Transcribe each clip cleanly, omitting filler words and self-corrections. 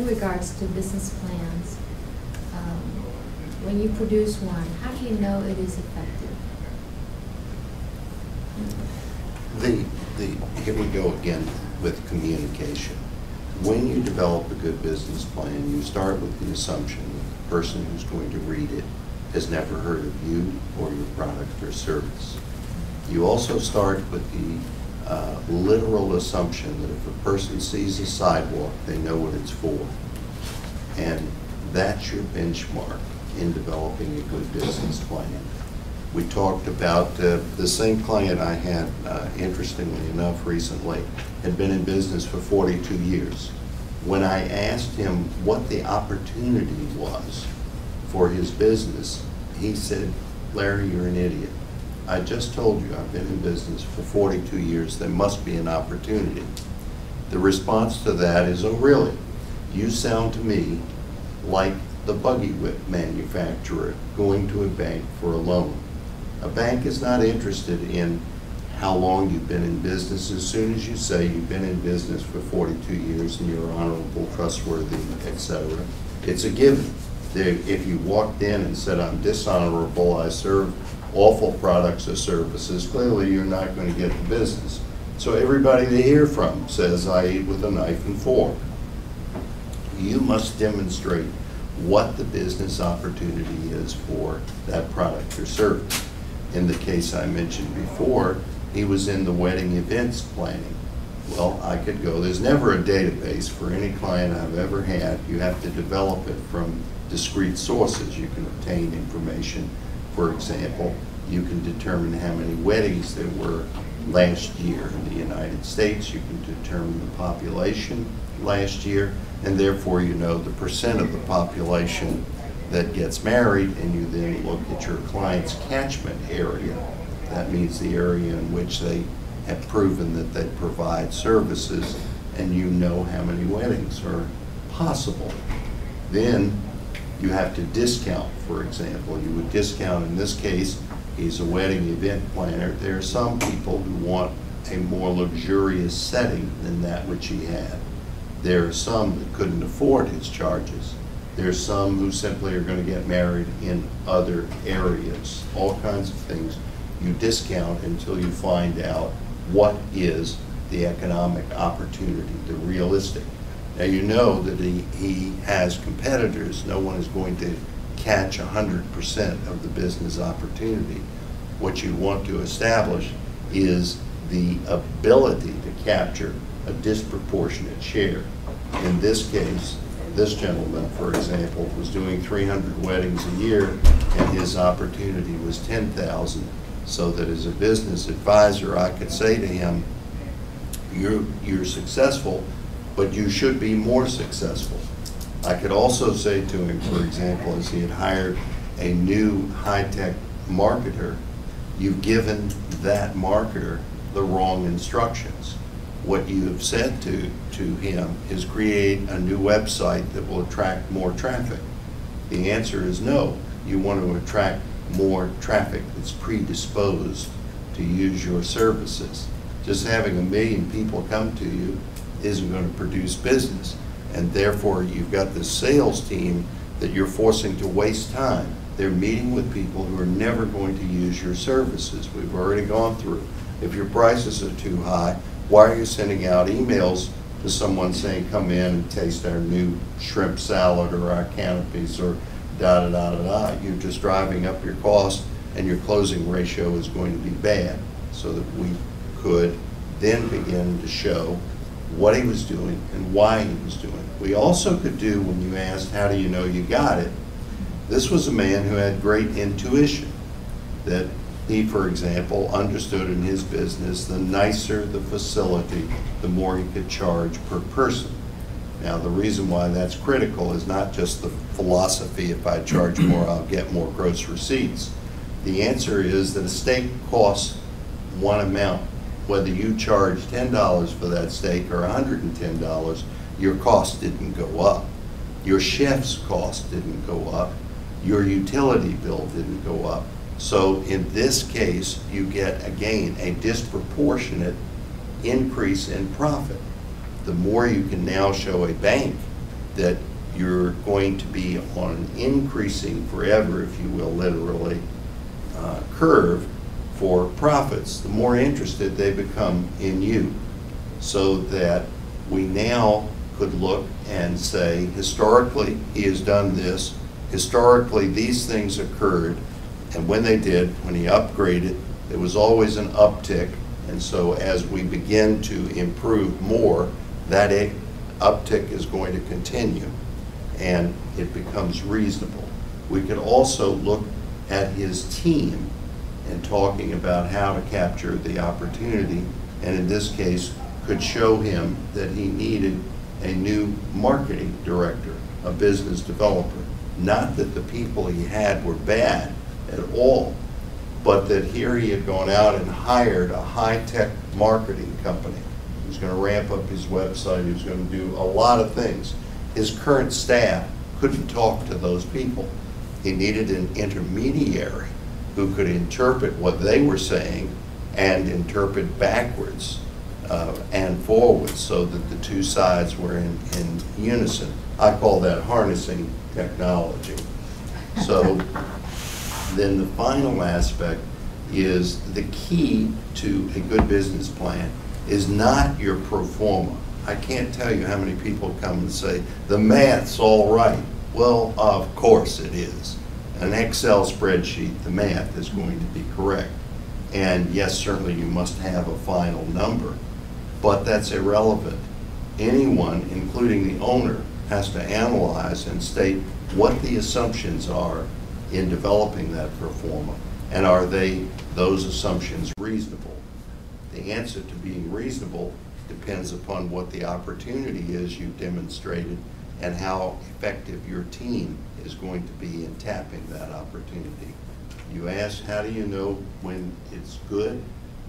regards to business plans, when you produce one, how do you know it is effective? Here we go again with communication. When you develop a good business plan, you start with the assumption that the person who's going to read it has never heard of you or your product or service. You also start with the literal assumption that if a person sees a sidewalk, they know what it's for. And that's your benchmark in developing a good business plan. We talked about the same client I had, interestingly enough, recently, had been in business for 42 years. When I asked him what the opportunity was for his business, he said, "Larry, you're an idiot. I just told you I've been in business for 42 years. There must be an opportunity." The response to that is, "Oh, really? You sound to me like the buggy whip manufacturer going to a bank for a loan. A bank is not interested in how long you've been in business. As soon as you say you've been in business for 42 years and you're honorable, trustworthy, etc., it's a given. If you walked in and said, I'm dishonorable, I serve awful products or services, clearly you're not going to get the business. So everybody they hear from says, I eat with a knife and fork. You must demonstrate what the business opportunity is for that product or service. In the case I mentioned before, he was in the wedding events planning. Well, I could go, there's never a database for any client I've ever had. You have to develop it from discrete sources. You can obtain information. For example, you can determine how many weddings there were last year in the United States. You can determine the population last year, and therefore you know the percent of the population that gets married, and you then look at your client's catchment area. That means the area in which they have proven that they provide services, and you know how many weddings are possible. Then you have to discount, for example. You would discount, in this case, he's a wedding event planner. There are some people who want a more luxurious setting than that which he had. There are some that couldn't afford his charges. There are some who simply are going to get married in other areas. All kinds of things you discount until you find out what is the economic opportunity, the realistic. Now you know that he has competitors. No one is going to catch 100% of the business opportunity. What you want to establish is the ability to capture a disproportionate share. In this case, this gentleman, for example, was doing 300 weddings a year, and his opportunity was 10,000. So that as a business advisor, I could say to him, you're successful, but you should be more successful. I could also say to him, for example, as he had hired a new high-tech marketer, you've given that marketer the wrong instructions. What you have said to him is create a new website that will attract more traffic. The answer is no. You want to attract more traffic that's predisposed to use your services. Just having 1 million people come to you isn't going to produce business, and therefore you've got this sales team that you're forcing to waste time. They're meeting with people who are never going to use your services. We've already gone through. If your prices are too high, why are you sending out emails to someone saying, come in and taste our new shrimp salad or our canopies or da-da-da-da-da? You're just driving up your cost, and your closing ratio is going to be bad. So that we could then begin to show what he was doing and why he was doing it. We also could do, when you asked, how do you know you got it? This was a man who had great intuition, that he, for example, understood in his business the nicer the facility, the more he could charge per person. Now, the reason why that's critical is not just the philosophy, if I charge more, I'll get more gross receipts. The answer is that a steak costs one amount. Whether you charge $10 for that steak or $110, your cost didn't go up. Your chef's cost didn't go up. Your utility bill didn't go up. So in this case, you get, again, a disproportionate increase in profit. The more you can now show a bank that you're going to be on an increasing forever, if you will, literally, curve for profits, the more interested they become in you. So that we now could look and say, historically, he has done this, historically, these things occurred, and when they did, when he upgraded, there was always an uptick, and so as we begin to improve more, that uptick is going to continue, and it becomes reasonable. We could also look at his team and talking about how to capture the opportunity, and in this case, could show him that he needed a new marketing director, a business developer. Not that the people he had were bad at all, but that here he had gone out and hired a high-tech marketing company. He was going to ramp up his website, he was going to do a lot of things. His current staff couldn't talk to those people. He needed an intermediary who could interpret what they were saying and interpret backwards and forwards so that the two sides were in unison. I call that harnessing technology. So then the final aspect is the key to a good business plan is not your pro forma. I can't tell you how many people come and say, the math's all right. Well, of course it is. An Excel spreadsheet, the math is going to be correct. And yes, certainly you must have a final number, but that's irrelevant. Anyone, including the owner, has to analyze and state what the assumptions are in developing that pro forma, and are those assumptions reasonable? The answer to being reasonable depends upon what the opportunity is you've demonstrated and how effective your team is going to be in tapping that opportunity. You ask, how do you know when it's good?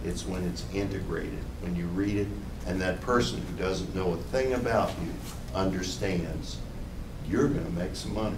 It's when it's integrated, when you read it, and that person who doesn't know a thing about you understands you're going to make some money.